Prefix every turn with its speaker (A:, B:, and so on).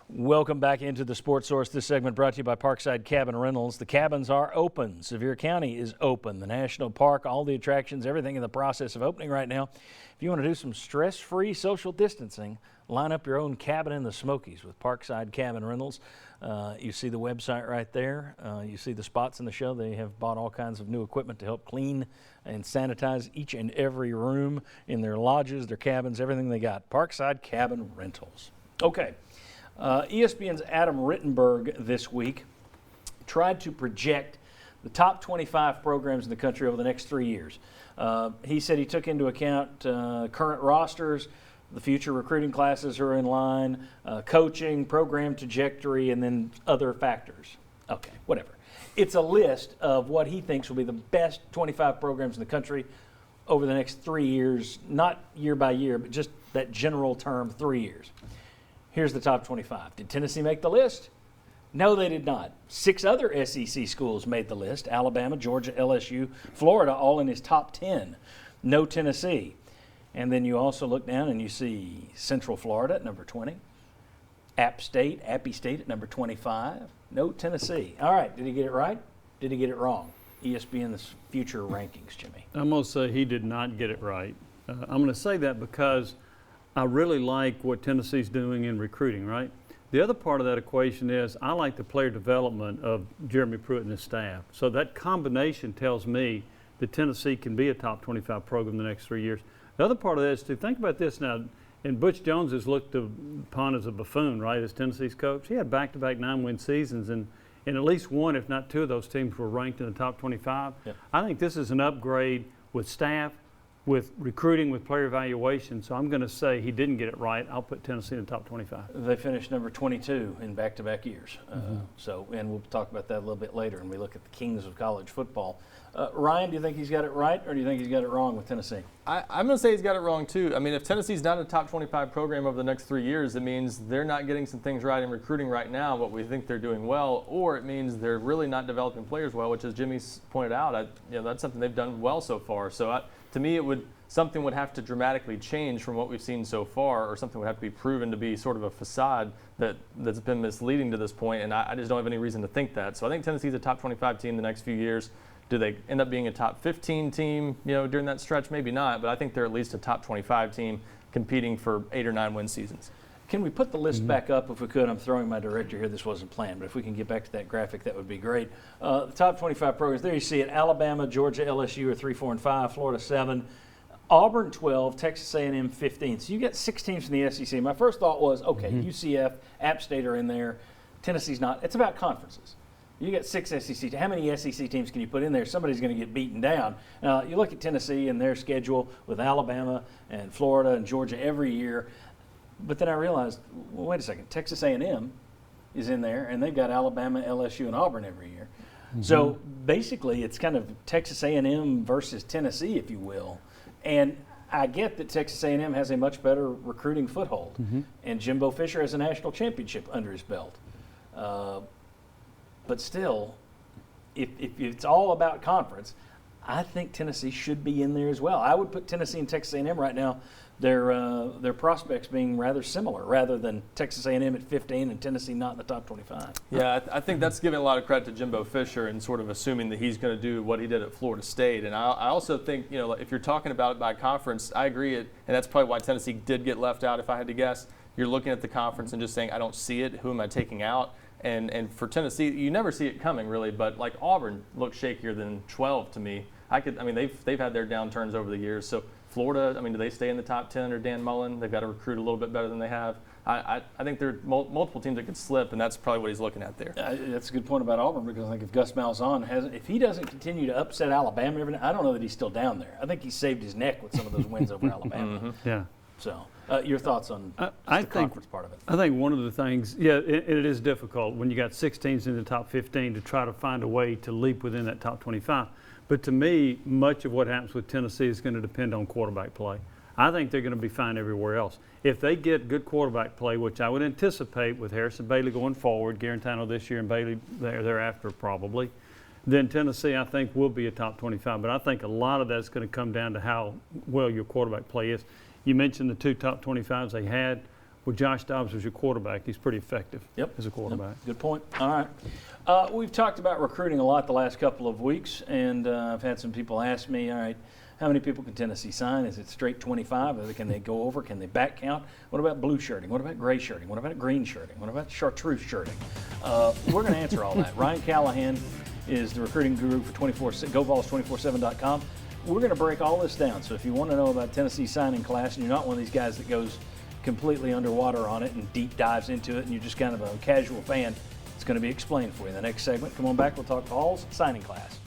A: Welcome back into the Sports Source. This segment brought to you by Parkside Cabin Rentals. The cabins are open. Sevier County is open. The National Park, all the attractions, everything in the process of opening right now. If you want to do some stress-free social distancing, line up your own cabin in the Smokies with Parkside Cabin Rentals. You see the website right there. You see the spots in the show. They have bought all kinds of new equipment to help clean and sanitize each and every room in their lodges, their cabins, everything they got. Parkside Cabin Rentals. Okay. ESPN's Adam Rittenberg this week tried to project the top 25 programs in the country over the next 3 years. He said he took into account current rosters, the future recruiting classes are in line, coaching, program trajectory, and then other factors. Okay, whatever. It's a list of what he thinks will be the best 25 programs in the country over the next 3 years, not year by year, but just that general term, 3 years. Here's the top 25. Did Tennessee make the list? No, they did not. 6 other SEC schools made the list: Alabama, Georgia, LSU, Florida, all in his top 10. No Tennessee. And then you also look down and you see Central Florida at number 20, Appy State at number 25. No Tennessee. All right, did he get it right? Did he get it wrong? ESPN's future rankings, Jimmy.
B: I'm going to say he did not get it right. I'm going to say that because I really like what Tennessee's doing in recruiting, right? The other part of that equation is I like the player development of Jeremy Pruitt and his staff. So that combination tells me that Tennessee can be a top 25 program in the next 3 years. The other part of that is to think about this now, and Butch Jones is looked upon as a buffoon, right, as Tennessee's coach. He had back-to-back 9-win seasons, and at least one, if not two of those teams were ranked in the top 25. Yep. I think this is an upgrade with staff, with recruiting, with player evaluation. So I'm going to say he didn't get it right. I'll put Tennessee in the top 25.
A: They finished number 22 in back-to-back years. And we'll talk about that a little bit later when we look at the kings of college football. Ryan, do you think he's got it right, or do you think he's got it wrong with Tennessee?
C: I'm going to say he's got it wrong, too. I mean, if Tennessee's not a top 25 program over the next 3 years, it means they're not getting some things right in recruiting right now, but we think they're doing well, or it means they're really not developing players well, which, as Jimmy's pointed out, that's something they've done well so far. So to me, something would have to dramatically change from what we've seen so far, or something would have to be proven to be sort of a facade that's been misleading to this point, and I just don't have any reason to think that. So I think Tennessee's a top 25 team the next few years. Do they end up being a top 15 team, during that stretch? Maybe not, but I think they're at least a top 25 team competing for 8 or 9 win seasons.
A: Can we put the list back up if we could? I'm throwing my director here. This wasn't planned, but if we can get back to that graphic, that would be great. The top 25 programs, there you see it. Alabama, Georgia, LSU are 3, 4, and 5. Florida 7. Auburn 12, Texas A&M 15. So you got 6 teams from the SEC. My first thought was, okay, UCF, App State are in there. Tennessee's not. It's about conferences. You got 6 SEC. How many SEC teams can you put in there? Somebody's going to get beaten down. You look at Tennessee and their schedule with Alabama and Florida and Georgia every year. But then I realized, well, wait a second. Texas A&M is in there, and they've got Alabama, LSU, and Auburn every year. So basically, it's kind of Texas A&M versus Tennessee, if you will. And I get that Texas A&M has a much better recruiting foothold, and Jimbo Fisher has a national championship under his belt. But still, if it's all about conference, I think Tennessee should be in there as well. I would put Tennessee and Texas A&M right now, their prospects being rather similar, rather than Texas A&M at 15 and Tennessee not in the top 25.
C: Yeah, I think that's giving a lot of credit to Jimbo Fisher and sort of assuming that he's going to do what he did at Florida State. And I also think, if you're talking about it by conference, I agree, and that's probably why Tennessee did get left out, if I had to guess. You're looking at the conference and just saying, I don't see it. Who am I taking out? And for Tennessee, you never see it coming really, but like Auburn looks shakier than 12 to me. They've had their downturns over the years. So Florida, do they stay in the top 10 under Dan Mullen? They've got to recruit a little bit better than they have. I think there are multiple teams that could slip, and that's probably what he's looking at there.
A: That's a good point about Auburn, because I think if Gus Malzahn if he doesn't continue to upset Alabama every night, I don't know that he's still down there. I think he saved his neck with some of those wins over Alabama.
B: Yeah.
A: So your thoughts on the conference part of it?
B: I think one of the things, it is difficult when you got 6 teams in the top 15 to try to find a way to leap within that top 25. But to me, much of what happens with Tennessee is going to depend on quarterback play. I think they're going to be fine everywhere else. If they get good quarterback play, which I would anticipate with Harrison Bailey going forward, Garantano this year and Bailey thereafter probably, then Tennessee, I think, will be a top 25. But I think a lot of that's going to come down to how well your quarterback play is. You mentioned the 2 top 25s they had. with Josh Dobbs as your quarterback, he's pretty effective
A: Yep.
B: as a quarterback.
A: Good point. All right. We've talked about recruiting a lot the last couple of weeks, and I've had some people ask me, all right, how many people can Tennessee sign? Is it straight 25? Or can they go over? Can they back count? What about blue shirting? What about gray shirting? What about green shirting? What about chartreuse shirting? We're going to answer all that. Ryan Callahan is the recruiting guru for GoVols247.com. We're going to break all this down. So if you want to know about Tennessee signing class and you're not one of these guys that goes completely underwater on it and deep dives into it and you're just kind of a casual fan, it's going to be explained for you in the next segment. Come on back. We'll talk Vols signing class.